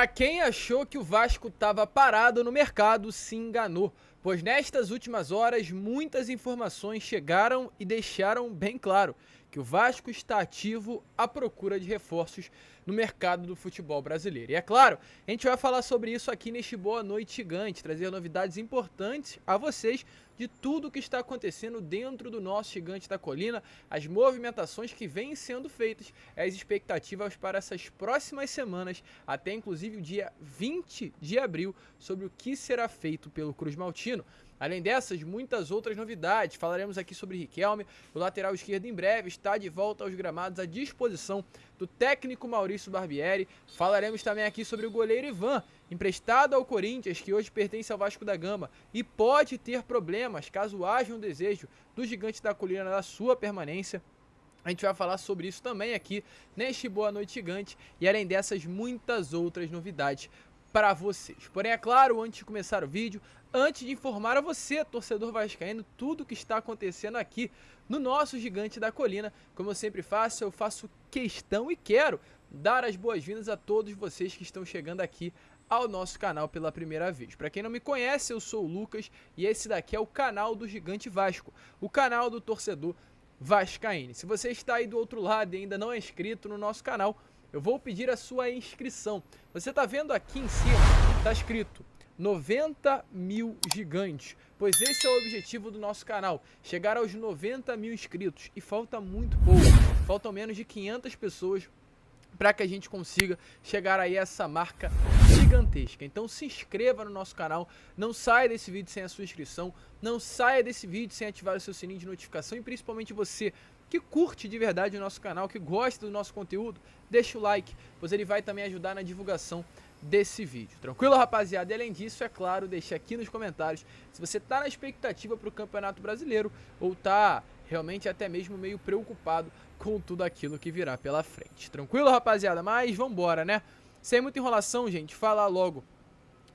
Para quem achou que o Vasco estava parado no mercado, se enganou, pois nestas últimas horas muitas informações chegaram e deixaram bem claro que o Vasco está ativo à procura de reforços no mercado do futebol brasileiro. E é claro, a gente vai falar sobre isso aqui neste Boa Noite Gigante, trazer novidades importantes a vocês de tudo o que está acontecendo dentro do nosso Gigante da Colina, as movimentações que vêm sendo feitas, as expectativas para essas próximas semanas, até inclusive o dia 20 de abril, sobre o que será feito pelo Cruz Maltino. Além dessas, muitas outras novidades. Falaremos aqui sobre Riquelme, o lateral esquerdo em breve está de volta aos gramados à disposição do técnico Maurício Barbieri. Falaremos também aqui sobre o goleiro Ivan, emprestado ao Corinthians, que hoje pertence ao Vasco da Gama e pode ter problemas caso haja um desejo do Gigante da Colina da sua permanência. A gente vai falar sobre isso também aqui neste Boa Noite Gigante e além dessas muitas outras novidades para vocês. Porém, é claro, antes de começar o vídeo, antes de informar a você, torcedor vascaíno, tudo o que está acontecendo aqui no nosso Gigante da Colina, como eu sempre faço, eu faço questão e quero dar as boas-vindas a todos vocês que estão chegando aqui ao nosso canal pela primeira vez. Para quem não me conhece, eu sou o Lucas e esse daqui é o canal do Gigante Vasco, o canal do torcedor vascaíno. Se você está aí do outro lado e ainda não é inscrito no nosso canal, eu vou pedir a sua inscrição. Você está vendo aqui em cima, está escrito 90 mil gigantes, pois esse é o objetivo do nosso canal, chegar aos 90 mil inscritos. E falta muito pouco, faltam menos de 500 pessoas para que a gente consiga chegar aí a essa marca gigantesca. Então se inscreva no nosso canal, não saia desse vídeo sem a sua inscrição, não saia desse vídeo sem ativar o seu sininho de notificação e principalmente você que curte de verdade o nosso canal, que gosta do nosso conteúdo, deixa o like, pois ele vai também ajudar na divulgação desse vídeo. Tranquilo, rapaziada? E além disso, é claro, deixa aqui nos comentários se você tá na expectativa para o Campeonato Brasileiro ou tá realmente até mesmo meio preocupado com tudo aquilo que virá pela frente. Tranquilo, rapaziada? Mas vambora, né? Sem muita enrolação, gente, falar logo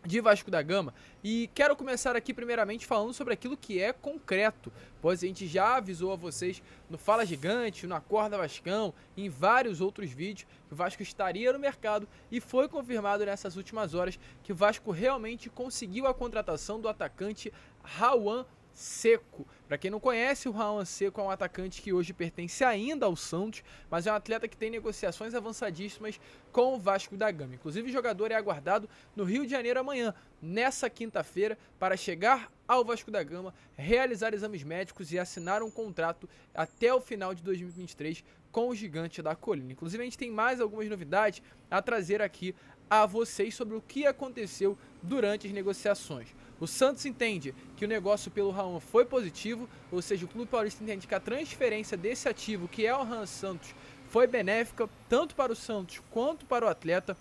de Vasco da Gama e quero começar aqui primeiramente falando sobre aquilo que é concreto, pois a gente já avisou a vocês no Fala Gigante, no Acorda Vascão, em vários outros vídeos que o Vasco estaria no mercado e foi confirmado nessas últimas horas que o Vasco realmente conseguiu a contratação do atacante Rawan Seco. Para quem não conhece, o Rawan Seco é um atacante que hoje pertence ainda ao Santos, mas é um atleta que tem negociações avançadíssimas com o Vasco da Gama. Inclusive o jogador é aguardado no Rio de Janeiro amanhã, nessa quinta-feira, para chegar ao Vasco da Gama, realizar exames médicos e assinar um contrato até o final de 2023 com o Gigante da Colina. Inclusive a gente tem mais algumas novidades a trazer aqui a vocês sobre o que aconteceu durante as negociações. O Santos entende que o negócio pelo Rawan foi positivo, ou seja, o Clube Paulista entende que a transferência desse ativo, que é o Rawan Santos, foi benéfica tanto para o Santos quanto para o atleta.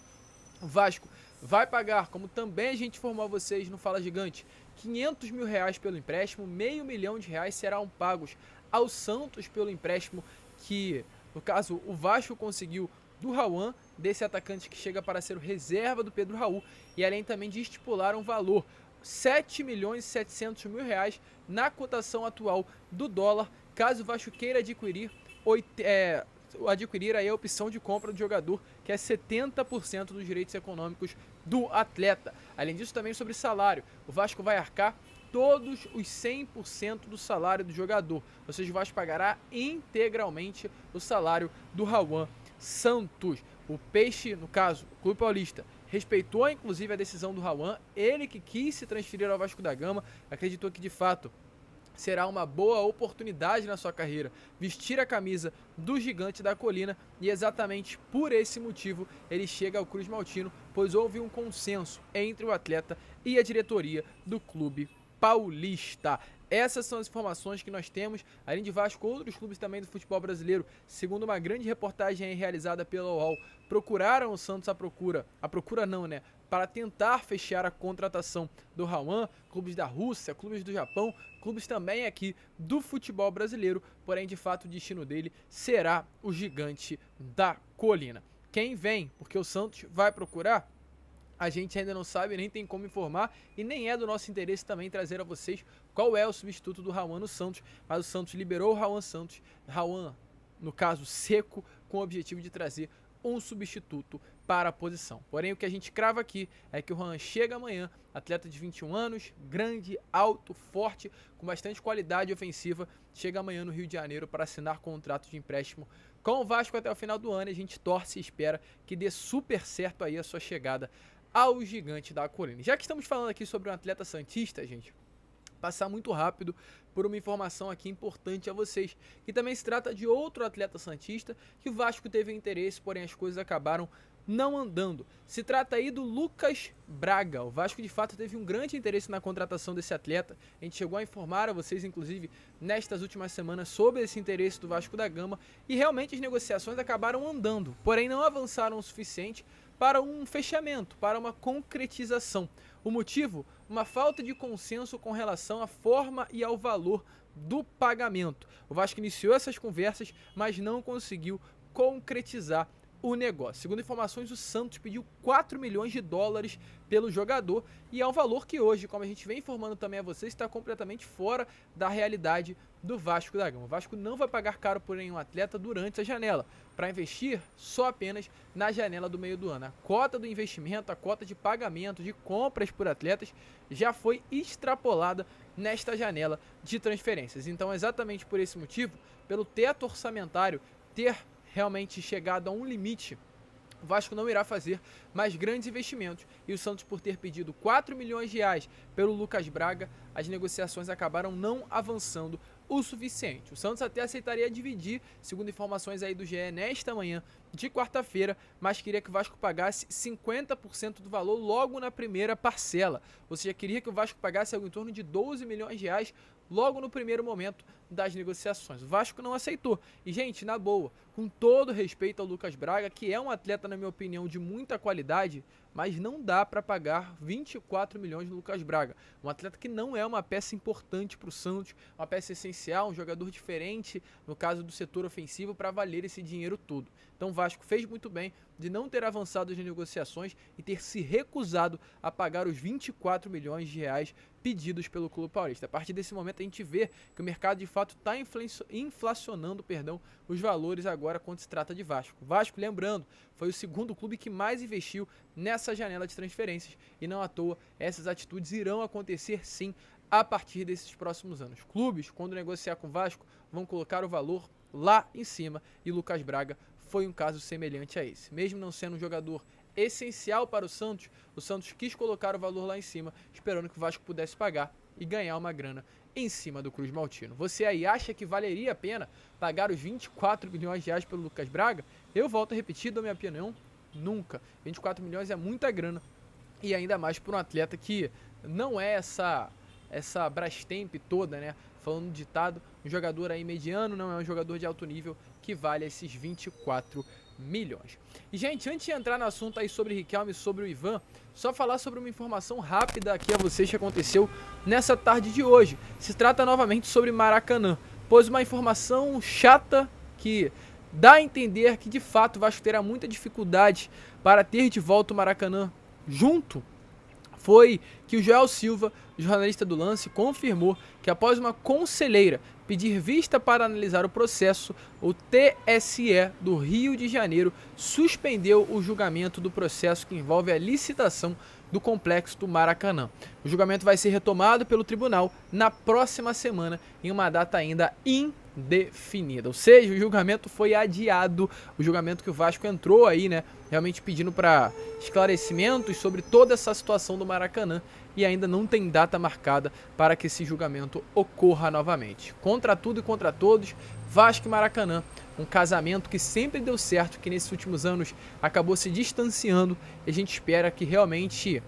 O Vasco vai pagar, como também a gente informou a vocês no Fala Gigante, R$500 mil pelo empréstimo, R$500 mil serão pagos ao Santos pelo empréstimo que, no caso, o Vasco conseguiu do Rawan, desse atacante que chega para ser o reserva do Pedro Raul, e além também de estipular um valor R$7.700.000 na cotação atual do dólar, caso o Vasco queira adquirir aí a opção de compra do jogador, que é 70% dos direitos econômicos do atleta. Além disso, também sobre salário, o Vasco vai arcar todos os 100% do salário do jogador, ou seja, o Vasco pagará integralmente o salário do Rawan Santos. O Peixe, no caso, o Clube Paulista, respeitou inclusive a decisão do Rawan, ele que quis se transferir ao Vasco da Gama, acreditou que de fato será uma boa oportunidade na sua carreira vestir a camisa do Gigante da Colina e exatamente por esse motivo ele chega ao Cruz Maltino, pois houve um consenso entre o atleta e a diretoria do Clube Paulista. Essas são as informações que nós temos, além de Vasco, outros clubes também do futebol brasileiro, segundo uma grande reportagem aí realizada pela UOL, procuraram o Santos para tentar fechar a contratação do Rawan, clubes da Rússia, clubes do Japão, clubes também aqui do futebol brasileiro, porém de fato o destino dele será o Gigante da Colina. Quem vem, porque o Santos vai procurar, a gente ainda não sabe, nem tem como informar e nem é do nosso interesse também trazer a vocês qual é o substituto do Rawan no Santos, mas o Santos liberou o Rawan Santos, no caso Seco, com o objetivo de trazer um substituto para a posição. Porém, o que a gente crava aqui é que o Juan chega amanhã, atleta de 21 anos, grande, alto, forte, com bastante qualidade ofensiva, chega amanhã no Rio de Janeiro para assinar contrato de empréstimo com o Vasco até o final do ano, e a gente torce e espera que dê super certo aí a sua chegada ao Gigante da Colina. Já que estamos falando aqui sobre um atleta santista, gente, passar muito rápido por uma informação aqui importante a vocês, que também se trata de outro atleta santista que o Vasco teve interesse, porém as coisas acabaram não andando. Se trata aí do Lucas Braga. O Vasco de fato teve um grande interesse na contratação desse atleta. A gente chegou a informar a vocês, inclusive, nestas últimas semanas sobre esse interesse do Vasco da Gama, e realmente as negociações acabaram andando, porém não avançaram o suficiente para um fechamento, para uma concretização. O motivo? Uma falta de consenso com relação à forma e ao valor do pagamento. O Vasco iniciou essas conversas, mas não conseguiu concretizar o negócio. Segundo informações, o Santos pediu 4 milhões de dólares pelo jogador, e é um valor que hoje, como a gente vem informando também a vocês, está completamente fora da realidade do Vasco da Gama. O Vasco não vai pagar caro por nenhum atleta durante a janela, para investir só apenas na janela do meio do ano. A cota do investimento, a cota de pagamento, de compras por atletas, já foi extrapolada nesta janela de transferências. Então, exatamente por esse motivo, pelo teto orçamentário ter realmente chegado a um limite, o Vasco não irá fazer mais grandes investimentos, e o Santos, por ter pedido 4 milhões de reais pelo Lucas Braga, as negociações acabaram não avançando o suficiente. O Santos até aceitaria dividir, segundo informações aí do GE, nesta manhã de quarta-feira, mas queria que o Vasco pagasse 50% do valor logo na primeira parcela, ou seja, queria que o Vasco pagasse algo em torno de 12 milhões de reais logo no primeiro momento das negociações. O Vasco não aceitou. E, gente, na boa, com todo respeito ao Lucas Braga, que é um atleta, na minha opinião, de muita qualidade, mas não dá para pagar 24 milhões no Lucas Braga. Um atleta que não é uma peça importante para o Santos, uma peça essencial, um jogador diferente, no caso do setor ofensivo, para valer esse dinheiro todo. Então o Vasco fez muito bem de não ter avançado as negociações e ter se recusado a pagar os 24 milhões de reais pedidos pelo Clube Paulista. A partir desse momento a gente vê que o mercado de fato está inflacionando os valores agora quando se trata de Vasco. O Vasco, lembrando, foi o segundo clube que mais investiu nessa janela de transferências, e não à toa essas atitudes irão acontecer sim a partir desses próximos anos. Clubes, quando negociar com o Vasco, vão colocar o valor lá em cima, e Lucas Braga foi um caso semelhante a esse. Mesmo não sendo um jogador essencial para o Santos quis colocar o valor lá em cima, esperando que o Vasco pudesse pagar e ganhar uma grana em cima do Cruz Maltino. Você aí acha que valeria a pena pagar os 24 milhões de reais pelo Lucas Braga? Eu volto a repetir, da minha opinião, nunca. 24 milhões é muita grana, e ainda mais por um atleta que não é essa Brastemp toda, né? Falando de ditado, um jogador aí mediano, não é um jogador de alto nível que vale esses 24 milhões. E, gente, antes de entrar no assunto aí sobre Riquelme e sobre o Ivan, só falar sobre uma informação rápida aqui a vocês que aconteceu nessa tarde de hoje. Se trata novamente sobre Maracanã, pois uma informação chata que dá a entender que de fato o Vasco terá muita dificuldade para ter de volta o Maracanã junto, foi que o Joel Silva, jornalista do Lance, confirmou que após uma conselheira pedir vista para analisar o processo, o TSE do Rio de Janeiro suspendeu o julgamento do processo que envolve a licitação do complexo do Maracanã. O julgamento vai ser retomado pelo tribunal na próxima semana, em uma data ainda indefinida. Ou seja, o julgamento foi adiado, o julgamento que o Vasco entrou aí, né, realmente pedindo para esclarecimentos sobre toda essa situação do Maracanã, e ainda não tem data marcada para que esse julgamento ocorra novamente. Contra tudo e contra todos, Vasco e Maracanã, um casamento que sempre deu certo, que nesses últimos anos acabou se distanciando, e a gente espera que realmente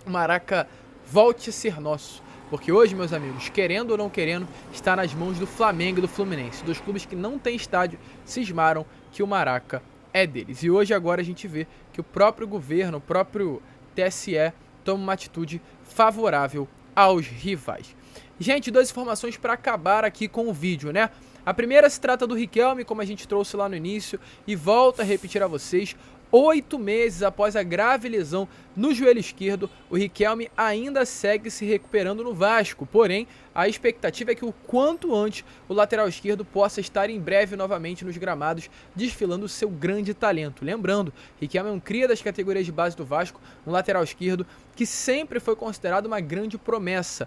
o Maraca volte a ser nosso. Porque hoje, meus amigos, querendo ou não querendo, está nas mãos do Flamengo e do Fluminense. Dois clubes que não têm estádio cismaram que o Maraca é deles. E hoje agora a gente vê que o próprio governo, o próprio TSE, toma uma atitude favorável aos rivais. Gente, duas informações para acabar aqui com o vídeo, né? A primeira se trata do Riquelme, como a gente trouxe lá no início, e volto a repetir a vocês, 8 meses após a grave lesão no joelho esquerdo, o Riquelme ainda segue se recuperando no Vasco, porém, a expectativa é que o quanto antes o lateral esquerdo possa estar em breve novamente nos gramados, desfilando seu grande talento. Lembrando, Riquelme é um cria das categorias de base do Vasco, um lateral esquerdo que sempre foi considerado uma grande promessa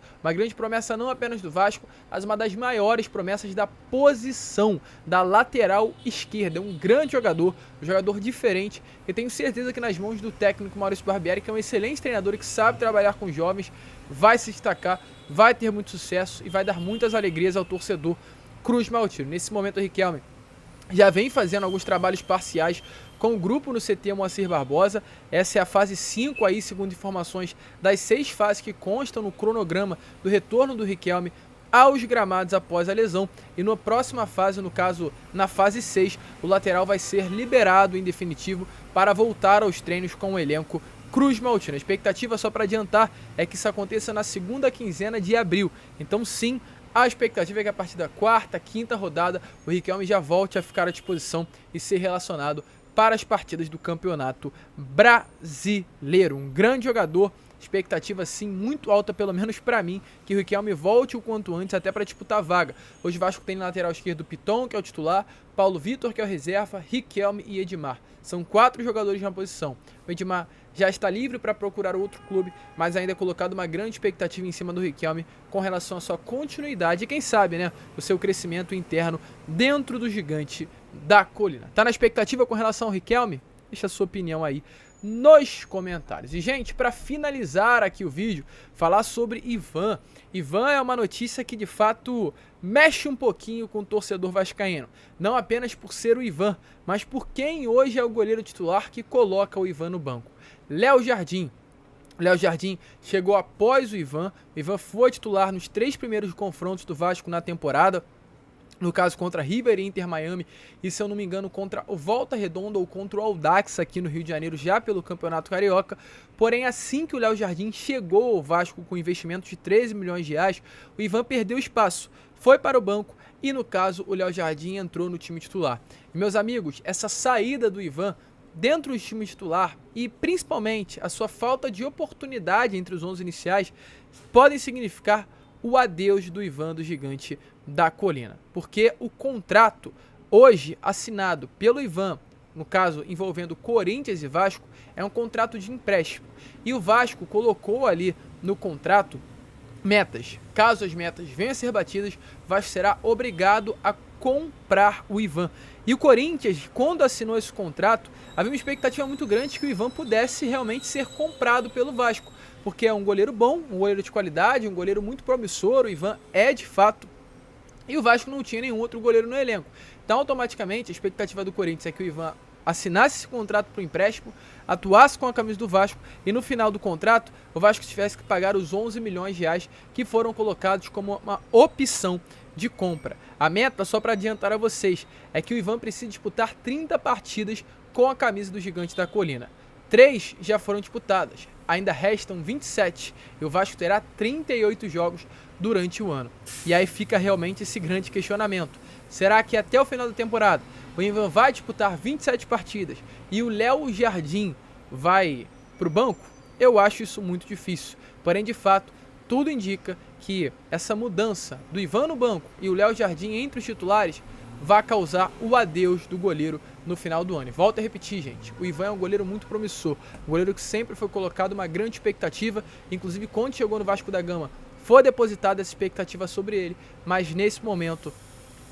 não apenas do Vasco, mas uma das maiores promessas da posição da lateral esquerda. É um grande jogador, um jogador diferente, e tenho certeza que nas mãos do técnico Maurício Barbieri, que é um excelente treinador e que sabe trabalhar com jovens, vai se destacar, vai ter muito sucesso e vai dar muitas alegrias ao torcedor cruz-maltino. Nesse momento o Riquelme já vem fazendo alguns trabalhos parciais com o grupo no CT Moacir Barbosa. Essa é a fase 5 aí, segundo informações das 6 fases que constam no cronograma do retorno do Riquelme aos gramados após a lesão, e na próxima fase, no caso na fase 6, o lateral vai ser liberado em definitivo para voltar aos treinos com o elenco cruz-maltino. A expectativa, só para adiantar, é que isso aconteça na segunda quinzena de abril. Então sim, a expectativa é que a partir da quarta, quinta rodada o Riquelme já volte a ficar à disposição e ser relacionado para as partidas do Campeonato Brasileiro. Um grande jogador, expectativa sim muito alta, pelo menos para mim, que o Riquelme volte o quanto antes até para disputar a vaga. Hoje o Vasco tem no lateral esquerdo Piton, que é o titular, Paulo Vitor, que é o reserva, Riquelme e Edmar. São 4 jogadores na posição. O Edmar já está livre para procurar outro clube, mas ainda é colocado uma grande expectativa em cima do Riquelme com relação à sua continuidade e quem sabe, né, o seu crescimento interno dentro do Gigante da Colina. Tá na expectativa com relação ao Riquelme? Deixa a sua opinião aí nos comentários. E, gente, para finalizar aqui o vídeo, falar sobre Ivan. Ivan é uma notícia que, de fato, mexe um pouquinho com o torcedor vascaíno. Não apenas por ser o Ivan, mas por quem hoje é o goleiro titular que coloca o Ivan no banco. Léo Jardim. Léo Jardim chegou após o Ivan. O Ivan foi titular nos 3 primeiros confrontos do Vasco na temporada. No caso contra River e Inter Miami, e se eu não me engano contra o Volta Redonda ou contra o Audax aqui no Rio de Janeiro, já pelo Campeonato Carioca. Porém, assim que o Léo Jardim chegou ao Vasco com investimento de 13 milhões de reais, o Ivan perdeu espaço, foi para o banco e no caso o Léo Jardim entrou no time titular. E, meus amigos, essa saída do Ivan dentro do time titular e principalmente a sua falta de oportunidade entre os 11 iniciais podem significar o adeus do Ivan do Gigante da Colina, porque o contrato hoje assinado pelo Ivan, no caso envolvendo Corinthians e Vasco, é um contrato de empréstimo, e o Vasco colocou ali no contrato metas. Caso as metas venham a ser batidas, o Vasco será obrigado a comprar o Ivan. E o Corinthians, quando assinou esse contrato, havia uma expectativa muito grande de que o Ivan pudesse realmente ser comprado pelo Vasco, porque é um goleiro bom, um goleiro de qualidade, um goleiro muito promissor, o Ivan é de fato, e o Vasco não tinha nenhum outro goleiro no elenco. Então, automaticamente, a expectativa do Corinthians é que o Ivan assinasse esse contrato para o empréstimo, atuasse com a camisa do Vasco e no final do contrato, o Vasco tivesse que pagar os 11 milhões de reais que foram colocados como uma opção de compra. A meta, só para adiantar a vocês, é que o Ivan precisa disputar 30 partidas com a camisa do Gigante da Colina. 3 já foram disputadas, ainda restam 27 e o Vasco terá 38 jogos durante o ano. E aí fica realmente esse grande questionamento. Será que até o final da temporada o Ivan vai disputar 27 partidas e o Léo Jardim vai para o banco? Eu acho isso muito difícil. Porém, de fato, tudo indica que essa mudança do Ivan no banco e o Léo Jardim entre os titulares vai causar o adeus do goleiro no final do ano. E volto a repetir, gente, o Ivan é um goleiro muito promissor, um goleiro que sempre foi colocado uma grande expectativa, inclusive quando chegou no Vasco da Gama, foi depositada essa expectativa sobre ele, mas nesse momento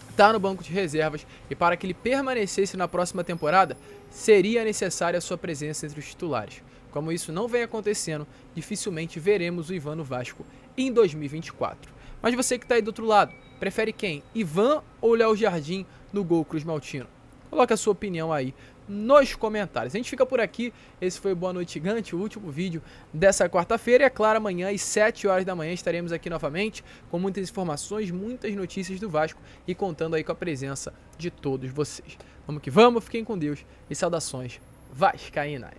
está no banco de reservas e para que ele permanecesse na próxima temporada, seria necessária a sua presença entre os titulares. Como isso não vem acontecendo, dificilmente veremos o Ivan no Vasco em 2024. Mas você que está aí do outro lado, prefere quem? Ivan ou Léo Jardim no gol cruz-maltino? Coloque a sua opinião aí nos comentários. A gente fica por aqui. Esse foi o Boa Noite Gigante, o último vídeo dessa quarta-feira. E é claro, amanhã às 7 horas da manhã estaremos aqui novamente com muitas informações, muitas notícias do Vasco e contando aí com a presença de todos vocês. Vamos que vamos, fiquem com Deus e saudações vascaínas.